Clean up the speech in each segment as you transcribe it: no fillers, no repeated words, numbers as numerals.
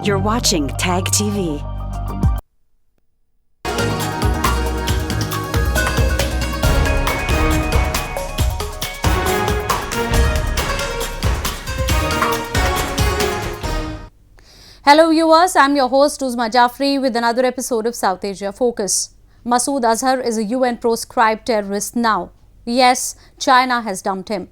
You're watching Tag TV. Hello viewers, I'm your host Uzma Jafri with another episode of South Asia Focus. Masood Azhar is a UN proscribed terrorist now. Yes, China has dumped him.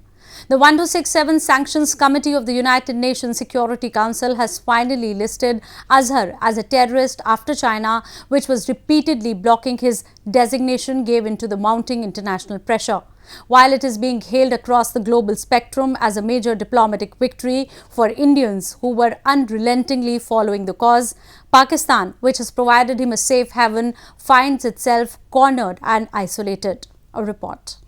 The 1267 Sanctions Committee of the United Nations Security Council has finally listed Azhar as a terrorist after China, which was repeatedly blocking his designation, gave into the mounting international pressure. While it is being hailed across the global spectrum as a major diplomatic victory for Indians who were unrelentingly following the cause, Pakistan, which has provided him a safe haven, finds itself cornered and isolated. A report.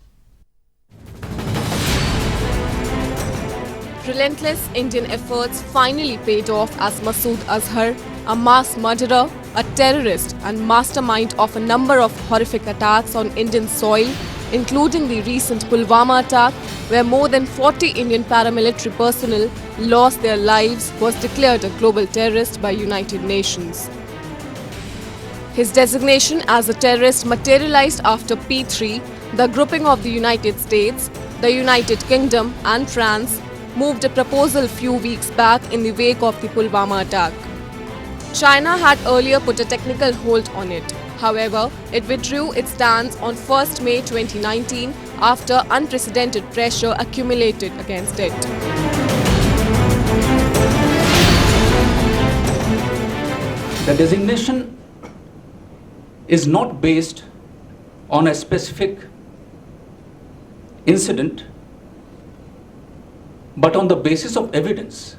Relentless Indian efforts finally paid off as Masood Azhar, a mass murderer, a terrorist and mastermind of a number of horrific attacks on Indian soil, including the recent Pulwama attack, where more than 40 Indian paramilitary personnel lost their lives, was declared a global terrorist by United Nations. His designation as a terrorist materialized after P3, the grouping of the United States, the United Kingdom and France, moved a proposal few weeks back in the wake of the Pulwama attack. China had earlier put a technical hold on it. However, it withdrew its stance on 1st May 2019 after unprecedented pressure accumulated against it. The designation is not based on a specific incident, but on the basis of evidence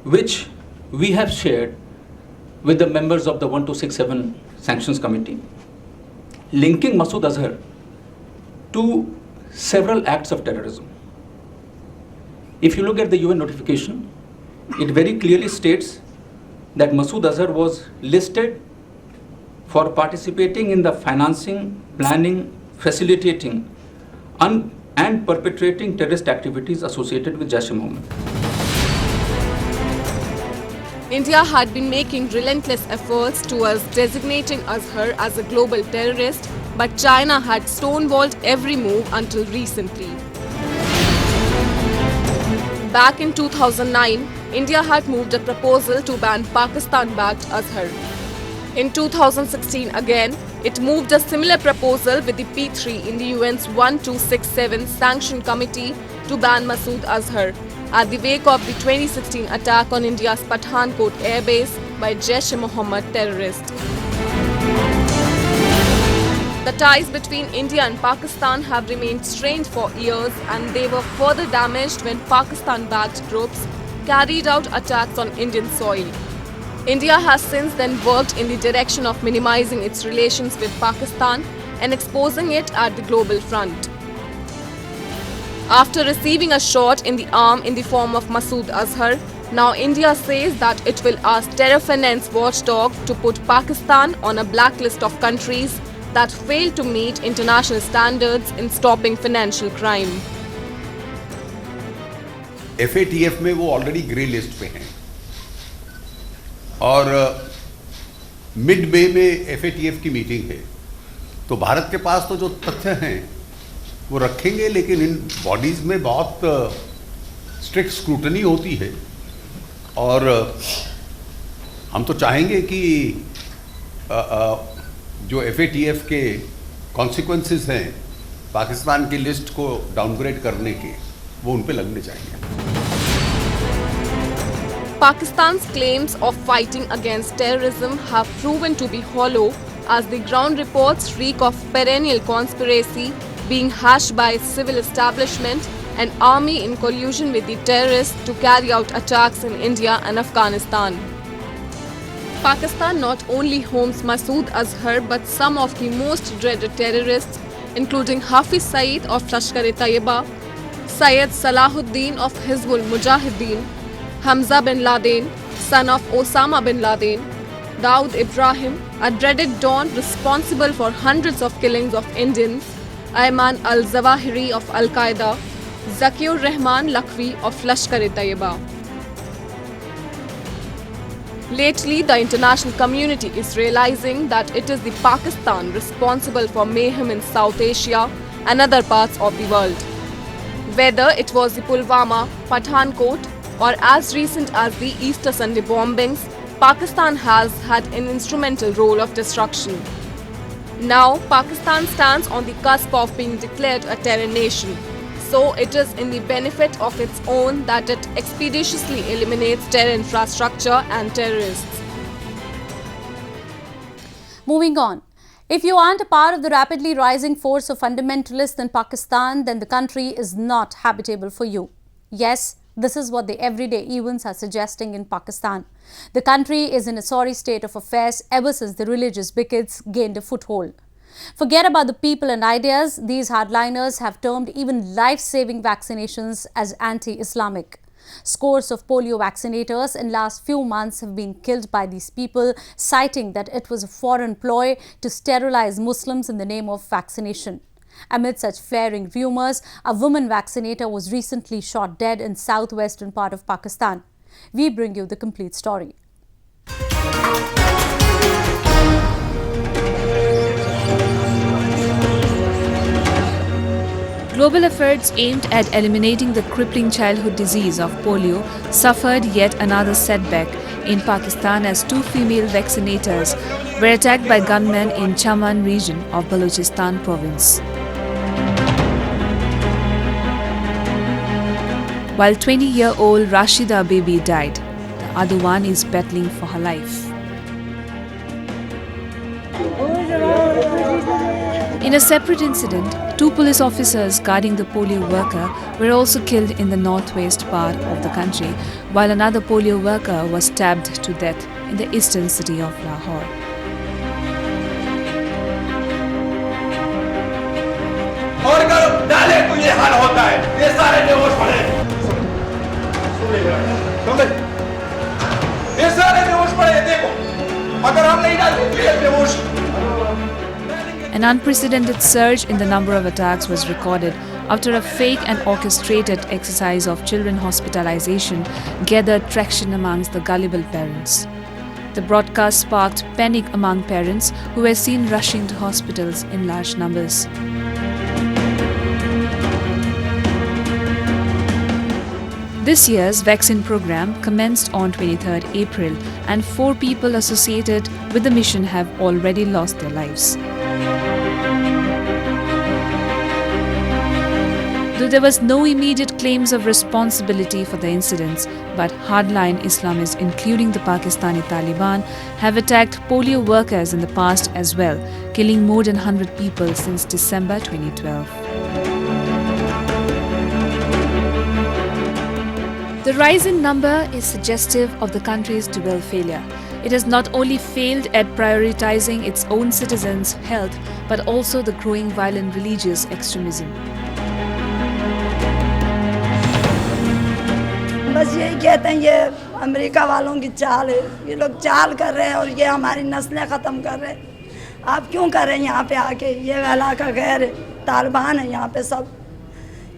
which we have shared with the members of the 1267 Sanctions Committee, linking Masood Azhar to several acts of terrorism. If you look at the UN notification, it very clearly states that Masood Azhar was listed for participating in the financing, planning, facilitating, and perpetrating terrorist activities associated with Jaish-e-Mohammed. India had been making relentless efforts towards designating Azhar as a global terrorist, but China had stonewalled every move until recently. Back in 2009, India had moved a proposal to ban Pakistan-backed Azhar. In 2016 again, it moved a similar proposal with the P3 in the UN's 1267 Sanction Committee to ban Masood Azhar at the wake of the 2016 attack on India's Pathankot airbase by Jaish-e-Mohammed terrorists. The ties between India and Pakistan have remained strained for years, and they were further damaged when Pakistan-backed groups carried out attacks on Indian soil. India has since then worked in the direction of minimizing its relations with Pakistan and exposing it at the global front. After receiving a shot in the arm in the form of Masood Azhar, now India says that it will ask terror finance watchdog to put Pakistan on a blacklist of countries that fail to meet international standards in stopping financial crime. FATF में वो already grey list पे हैं और mid मे में FATF की meeting है, तो भारत के पास तो जो तथ्य हैं वो रखेंगे, लेकिन इन बॉडीज़ में बहुत स्ट्रिक्ट स्क्रूटनी होती है और हम तो चाहेंगे कि जो FATF के कॉन्सिक्वेंसेस हैं पाकिस्तान की लिस्ट को डाउनग्रेड करने के, वो उन पे लगने चाहिए. Pakistan's claims of fighting against terrorism have proven to be hollow, as the ground reports reek of perennial conspiracy being hashed by its civil establishment and army in collusion with the terrorists to carry out attacks in India and Afghanistan. Pakistan not only homes Masood Azhar but some of the most dreaded terrorists, including Hafiz Saeed of Lashkar-e-Taiba, Syed Salahuddin of Hizbul Mujahideen, Hamza bin Laden, son of Osama bin Laden, Dawood Ibrahim, a dreaded Don responsible for hundreds of killings of Indians, Ayman al-Zawahiri of Al-Qaeda, Zakiur Rahman Lakhvi of Lashkar-e-Taiba. Lately, the international community is realizing that it is the Pakistan responsible for mayhem in South Asia and other parts of the world. Whether it was the Pulwama, Pathankot, or as recent as the Easter Sunday bombings, Pakistan has had an instrumental role of destruction. Now, Pakistan stands on the cusp of being declared a terror nation. So it is in the benefit of its own that it expeditiously eliminates terror infrastructure and terrorists. Moving on. If you aren't a part of the rapidly rising force of fundamentalists in Pakistan, then the country is not habitable for you. Yes, this is what the everyday events are suggesting in Pakistan. The country is in a sorry state of affairs ever since the religious bigots gained a foothold. Forget about the people and ideas. These hardliners have termed even life-saving vaccinations as anti-Islamic. Scores of polio vaccinators in last few months have been killed by these people, citing that it was a foreign ploy to sterilize Muslims in the name of vaccination. Amid such flaring rumors, a woman vaccinator was recently shot dead in southwestern part of Pakistan. We bring you the complete story. Global efforts aimed at eliminating the crippling childhood disease of polio suffered yet another setback in Pakistan as two female vaccinators were attacked by gunmen in Chaman region of Balochistan province. While 20-year-old Rashida Baby died, the other one is battling for her life. In a separate incident, two police officers guarding the polio worker were also killed in the northwest part of the country, while another polio worker was stabbed to death in the eastern city of Lahore. An unprecedented surge in the number of attacks was recorded after a fake and orchestrated exercise of children hospitalization gathered traction amongst the gullible parents. The broadcast sparked panic among parents who were seen rushing to hospitals in large numbers. This year's vaccine program commenced on 23rd April and 4 people associated with the mission have already lost their lives. Though there was no immediate claims of responsibility for the incidents, but hardline Islamists, including the Pakistani Taliban, have attacked polio workers in the past as well, killing more than 100 people since December 2012. The rise in number is suggestive of the country's dual failure. It has not only failed at prioritizing its own citizens' health, but also the growing violent religious extremism. बस यही कहते हैं ये America वालों की चाल है, ये लोग चाल कर रहे हैं और ये हमारी नस्लें ख़त्म कर रहे हैं। आप क्यों कर रहे हैं यहाँ पे आके? ये इलाका गैर है, तालिबान है यहाँ पे सब।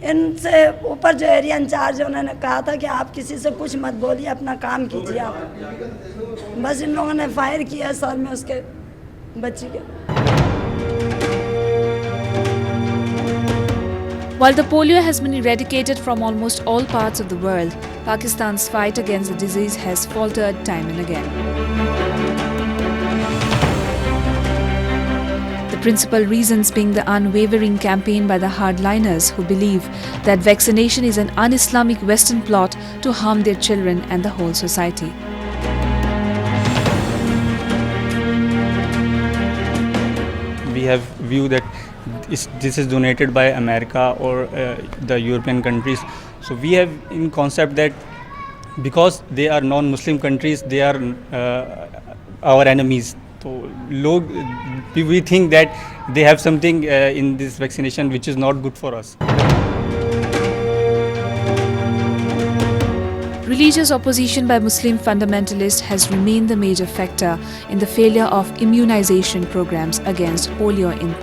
इनसे ऊपर जो एरिया इंचार्ज है उन्होंने कहा था कि आप किसी से कुछ मत बोलिए, अपना काम कीजिए आप। बस इन लोगों ने फायर किया सर में उसके बच्ची के। While the polio has been eradicated from almost all parts of the world, Pakistan's fight against the disease has faltered time and again. The principal reasons being the unwavering campaign by the hardliners who believe that vaccination is an un-Islamic Western plot to harm their children and the whole society. We have view that this is donated by America or the European countries. So we have in concept that because they are non-Muslim countries, they are our enemies. So we think that they have something in this vaccination which is not good for us. Religious opposition by Muslim fundamentalists has remained the major factor in the failure of immunization programs against polio in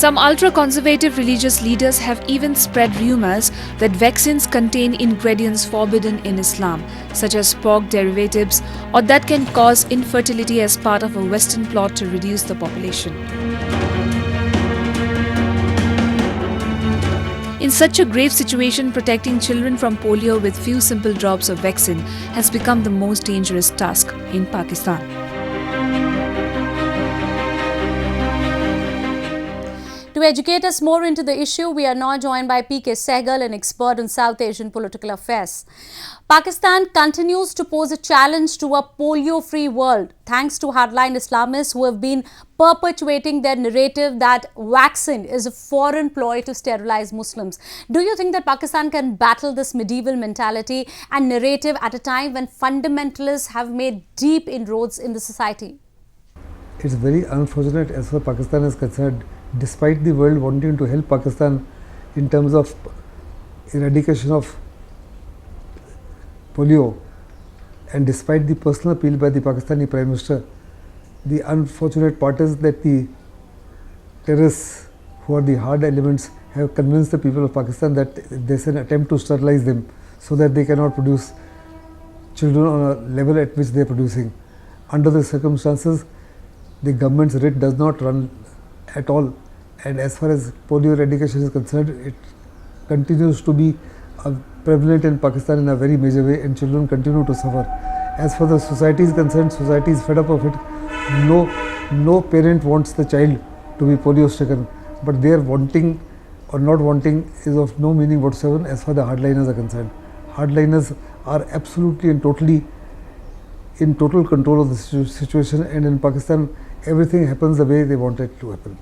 Some ultra-conservative religious leaders have even spread rumors that vaccines contain ingredients forbidden in Islam, such as pork derivatives, or that can cause infertility as part of a Western plot to reduce the population. In such a grave situation, protecting children from polio with few simple drops of vaccine has become the most dangerous task in Pakistan. To educate us more into the issue, we are now joined by P.K. Sehgal, an expert on South Asian political affairs. Pakistan continues to pose a challenge to a polio-free world thanks to hardline Islamists who have been perpetuating their narrative that vaccine is a foreign ploy to sterilize Muslims. Do you think that Pakistan can battle this medieval mentality and narrative at a time when fundamentalists have made deep inroads in the society? It's very unfortunate as far as Pakistan is concerned. Despite the world wanting to help Pakistan in terms of eradication of polio, and despite the personal appeal by the Pakistani Prime Minister, the unfortunate part is that the terrorists, who are the hard elements, have convinced the people of Pakistan that there's an attempt to sterilize them so that they cannot produce children on a level at which they are producing. Under the circumstances, the government's writ does not run at all, and as far as polio eradication is concerned, it continues to be prevalent in Pakistan in a very major way, and children continue to suffer. As far as the society is concerned, society is fed up of it. No parent wants the child to be polio stricken, but their wanting or not wanting is of no meaning whatsoever as far as the hardliners are concerned. Hardliners are absolutely and totally in total control of the situation, and in Pakistan everything happens the way they want it to happen.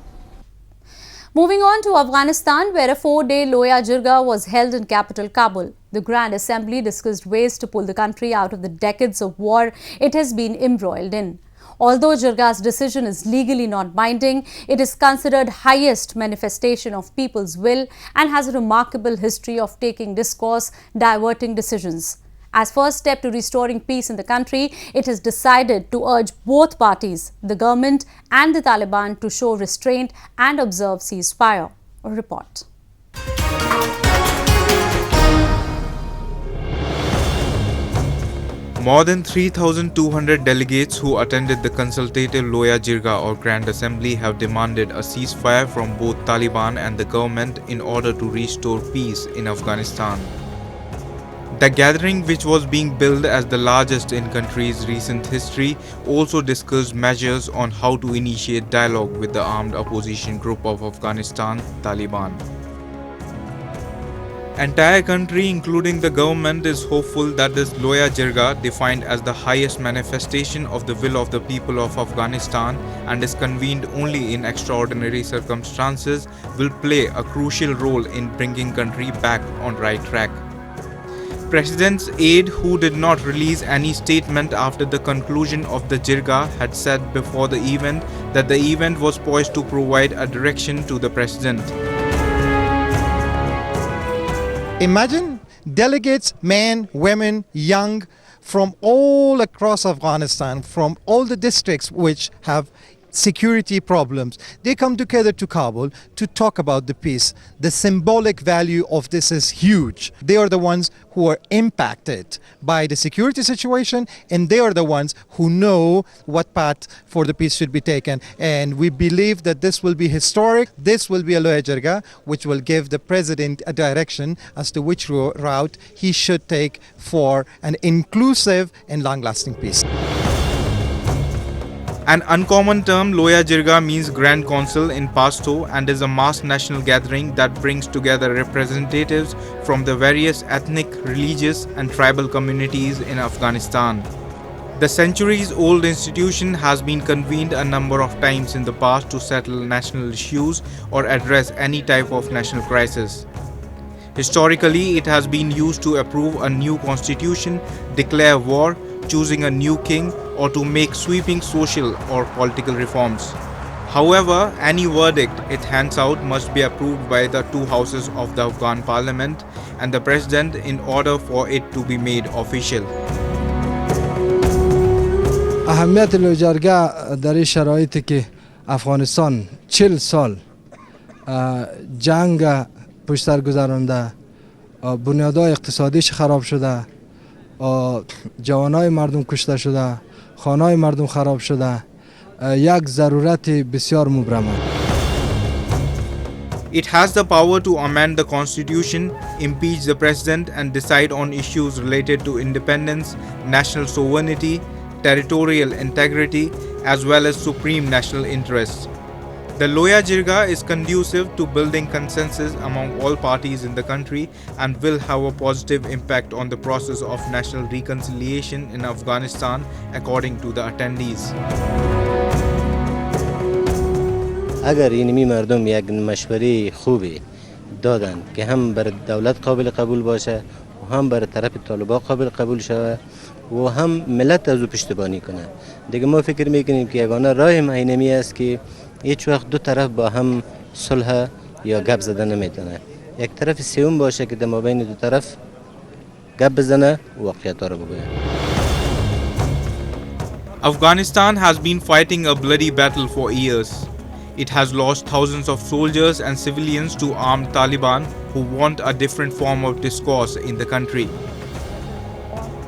Moving on to Afghanistan, where a 4-day Loya Jirga was held in capital Kabul. The Grand Assembly discussed ways to pull the country out of the decades of war it has been embroiled in. Although Jirga's decision is legally not binding, it is considered highest manifestation of people's will and has a remarkable history of taking discourse, diverting decisions. As first step to restoring peace in the country, it has decided to urge both parties, the government and the Taliban, to show restraint and observe ceasefire. A report. More than 3,200 delegates who attended the consultative Loya Jirga or Grand Assembly have demanded a ceasefire from both Taliban and the government in order to restore peace in Afghanistan. The gathering, which was being billed as the largest in country's recent history, also discussed measures on how to initiate dialogue with the armed opposition group of Afghanistan, Taliban. Entire country, including the government, is hopeful that this Loya Jirga, defined as the highest manifestation of the will of the people of Afghanistan and is convened only in extraordinary circumstances, will play a crucial role in bringing country back on right track. President's aide, who did not release any statement after the conclusion of the Jirga, had said before the event that the event was poised to provide a direction to the president. Imagine delegates, men, women, young, from all across Afghanistan, from all the districts which have security problems. They come together to Kabul to talk about the peace. The symbolic value of this is huge. They are the ones who are impacted by the security situation, and they are the ones who know what path for the peace should be taken. And we believe that this will be historic. This will be a Loya Jirga, which will give the president a direction as to which route he should take for an inclusive and long-lasting peace. An uncommon term, Loya Jirga means Grand Council in Pashto and is a mass national gathering that brings together representatives from the various ethnic, religious and tribal communities in Afghanistan. The centuries-old institution has been convened a number of times in the past to settle national issues or address any type of national crisis. Historically, it has been used to approve a new constitution, declare war, choosing a new king, or to make sweeping social or political reforms. However, any verdict it hands out must be approved by the two houses of the Afghan parliament and the president in order for it to be made official. اهمیت لویا جرگه در این شرایطی که افغانستان 40 سال جنگ پشت سر گذرانده، بنیادهای اقتصادیش خراب شده، جوانای مردم کشته شده، خانه‌های مردم خراب شده، یک ضرورت بسیار مبرم است. It has the power to amend the constitution, impeach the president, and decide on issues related to independence, national sovereignty, territorial integrity, as well as supreme national interests. The Loya Jirga is conducive to building consensus among all parties in the country and will have a positive impact on the process of national reconciliation in Afghanistan, according to the attendees. اگر اینمی مردم یک مشوره خوبی دادن که هم بر دولت قابل قبول باشه و هم بر طرف طالبان قابل قبول شود و هم ملت از او پشتیبانی کنه، دیگه ما فکر میکنیم که یگانه راه اینمی است که هیچ وقت دو طرف با هم صلح یا گپ زدن نمیتونه، یک طرف سوم باشه که در مابین دو طرف گپ بزنه و واقعیت رو بگه. Afghanistan has been fighting a bloody battle for years. It has lost thousands of soldiers and civilians to armed Taliban who want a different form of discourse in the country.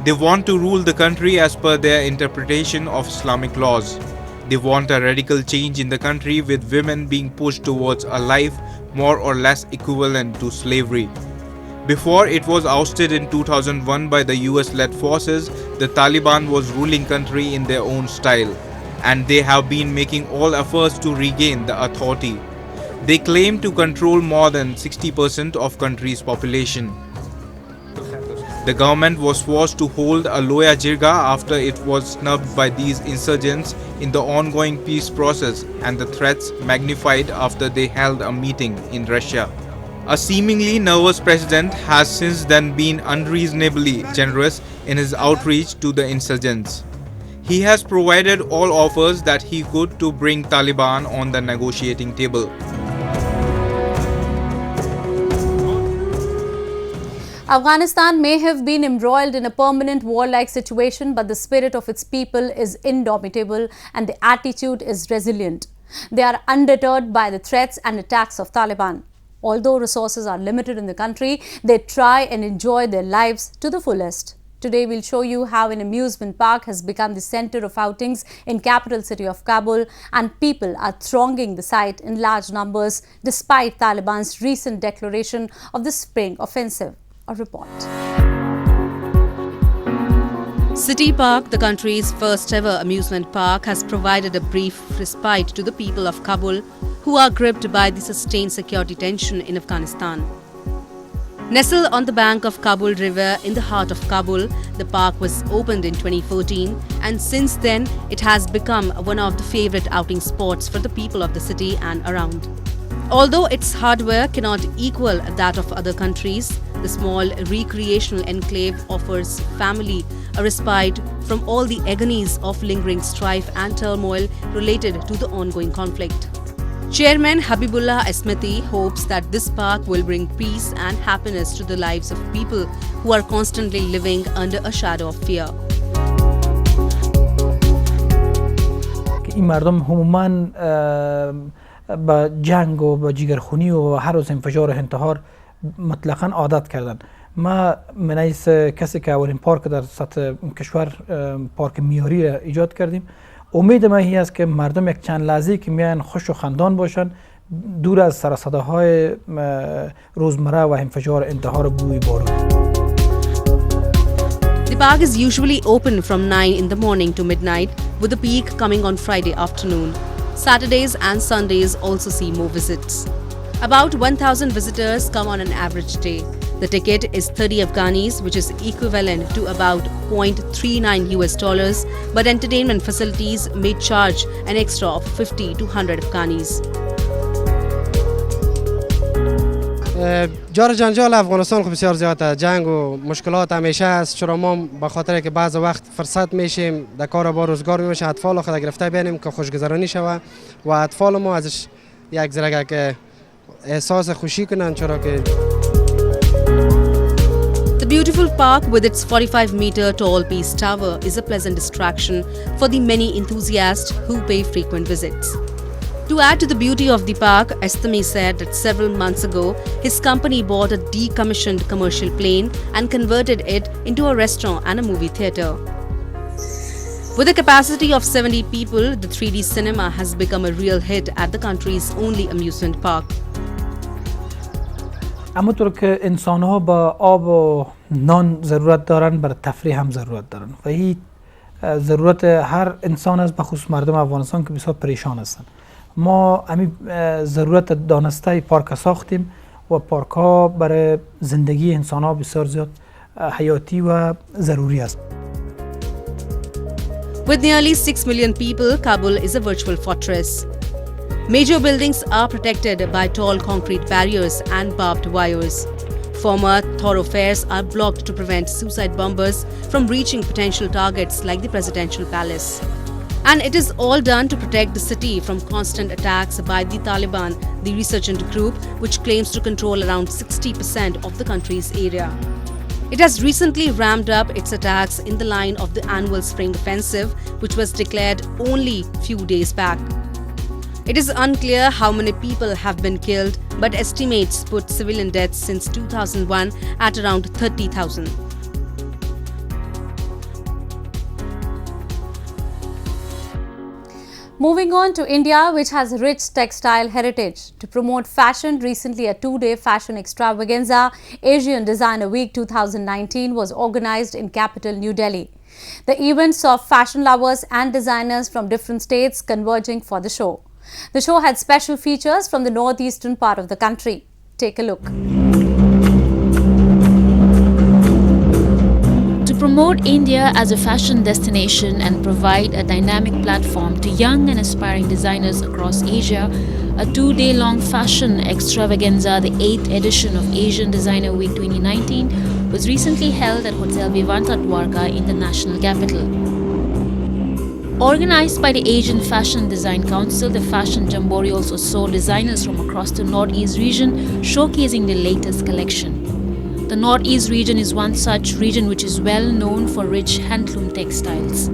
They want to rule the country as per their interpretation of Islamic laws. They want a radical change in the country, with women being pushed towards a life more or less equivalent to slavery. Before it was ousted in 2001 by the US-led forces, the Taliban was ruling country in their own style, and they have been making all efforts to regain the authority. They claim to control more than 60% of country's population. The government was forced to hold a Loya Jirga after it was snubbed by these insurgents in the ongoing peace process, and the threats magnified after they held a meeting in Russia. A seemingly nervous president has since then been unreasonably generous in his outreach to the insurgents. He has provided all offers that he could to bring Taliban on the negotiating table. Afghanistan may have been embroiled in a permanent warlike situation, but the spirit of its people is indomitable and the attitude is resilient. They are undeterred by the threats and attacks of Taliban. Although resources are limited in the country, they try and enjoy their lives to the fullest. Today we'll show you how an amusement park has become the center of outings in capital city of Kabul, and people are thronging the site in large numbers despite Taliban's recent declaration of the spring offensive. A report. City Park, the country's first ever amusement park, has provided a brief respite to the people of Kabul who are gripped by the sustained security tension in Afghanistan. Nestled on the bank of Kabul River in the heart of Kabul, the park was opened in 2014, and since then it has become one of the favorite outing spots for the people of the city and around. Although its hardware cannot equal that of other countries, the small recreational enclave offers family a respite from all the agonies of lingering strife and turmoil related to the ongoing conflict. Chairman Habibullah Esmati hopes that this park will bring peace and happiness to the lives of people who are constantly living under a shadow of fear. این مردم عموماً با جنگ و با جیگرخونی و هر روز انفجار و انتحار مطلقاً عادت کردن. ما من حیث کسی که اولین پارک در سطح کشور پارک معیاری ایجاد کردیم، امید ما این است که مردم یک چند لحظه‌ای که میان خوش و خندان باشن، دور از سر و صداهای روزمره و انفجار انتحار و بوی بارون. The park is usually open from 9 in the morning to midnight, with the peak coming on Friday afternoon. Saturdays and Sundays also see more visits. About 1,000 visitors come on an average day. The ticket is 30 Afghanis, which is equivalent to about $0.39, but entertainment facilities may charge an extra of 50 to 100 Afghanis. جار جنجال افغانستان خب بسیار زیاده، جنگ و مشکلات همیشه است، چرا ما به خاطر که بعض وقت فرصت میشیم در کار با روزگار میشه اطفال خود گرفته بینیم که خوشگذرانی شوه و اطفال ما ازش یک ذره که احساس خوشی کنن، چرا که The beautiful park with its 45-meter tall peace tower is a pleasant distraction for the many enthusiasts who pay frequent visits. To add to the beauty of the park, Estami said that several months ago, his company bought a decommissioned commercial plane and converted it into a restaurant and a movie theatre. With a capacity of 70 people, the 3D cinema has become a real hit at the country's only amusement park. همونطور که انسان ها با آب و نان ضرورت دارن بر تفریح هم ضرورت دارن و این ضرورت هر انسان است، بخصوص مردم افغانستان که بسیار پریشان هستند. ما همین ضرورت دانسته پارک ساختیم و پارک ها برای زندگی انسان ها بسیار زیاد حیاتی و ضروری است. With nearly 6 million people, Kabul is a virtual fortress. Major buildings are protected by tall concrete barriers and barbed wires. Former thoroughfares are blocked to prevent suicide bombers from reaching potential targets like the presidential palace. And it is all done to protect the city from constant attacks by the Taliban, the resurgent group which claims to control around 60% of the country's area. It has recently ramped up its attacks in the line of the annual spring offensive, which was declared only few days back. It is unclear how many people have been killed, but estimates put civilian deaths since 2001 at around 30,000. Moving on to India, which has rich textile heritage. To promote fashion, recently a two-day fashion extravaganza, Asian Designer Week 2019 was organized in capital New Delhi. The event saw fashion lovers and designers from different states converging for the show. The show had special features from the northeastern part of the country. Take a look. To promote India as a fashion destination and provide a dynamic platform to young and aspiring designers across Asia, a two-day-long fashion extravaganza, the 8th edition of Asian Designer Week 2019, was recently held at Hotel Vivanta Dwarka in the national capital. Organized by the Asian Fashion Design Council, the Fashion Jamboree also saw designers from across the Northeast region showcasing the latest collection. The Northeast region is one such region which is well known for rich handloom textiles.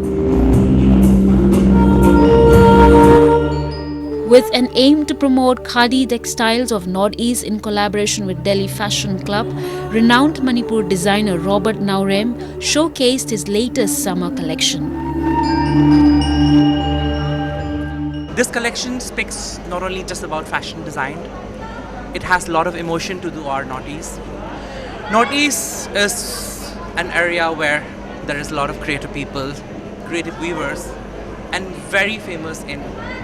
With an aim to promote Khadi textiles of Northeast in collaboration with Delhi Fashion Club, renowned Manipur designer Robert Naurem showcased his latest summer collection. This collection speaks not only just about fashion design, it has a lot of emotion to do our Northeast. Northeast is an area where there is a lot of creative people, creative weavers, and very famous in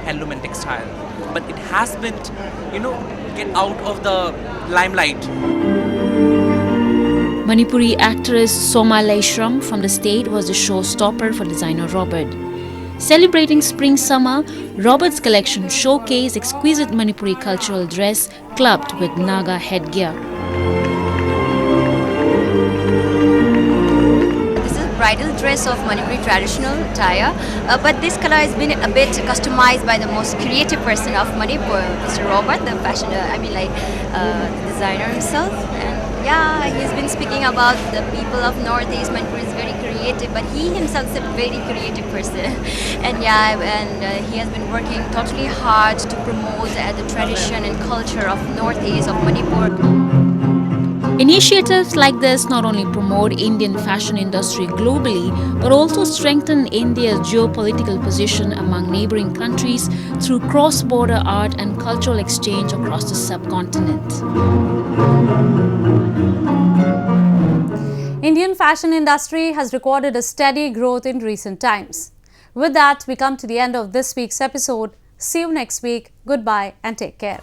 handloom and textile. But it has been, get out of the limelight. Manipuri actress Soma Laishram from the state was the showstopper for designer Robert. Celebrating spring-summer, Robert's collection showcased exquisite Manipuri cultural dress clubbed with Naga headgear. Bridal dress of Manipuri traditional attire, but this color has been a bit customized by the most creative person of Manipur, Mr. Robert, the fashion, the designer himself. And yeah, he's been speaking about the people of Northeast. Manipur is very creative, but he himself is a very creative person. And he has been working totally hard to promote the tradition and culture of Northeast of Manipur. Initiatives like this not only promote Indian fashion industry globally, but also strengthen India's geopolitical position among neighboring countries through cross-border art and cultural exchange across the subcontinent. Indian fashion industry has recorded a steady growth in recent times. With that, we come to the end of this week's episode. See you next week. Goodbye and take care.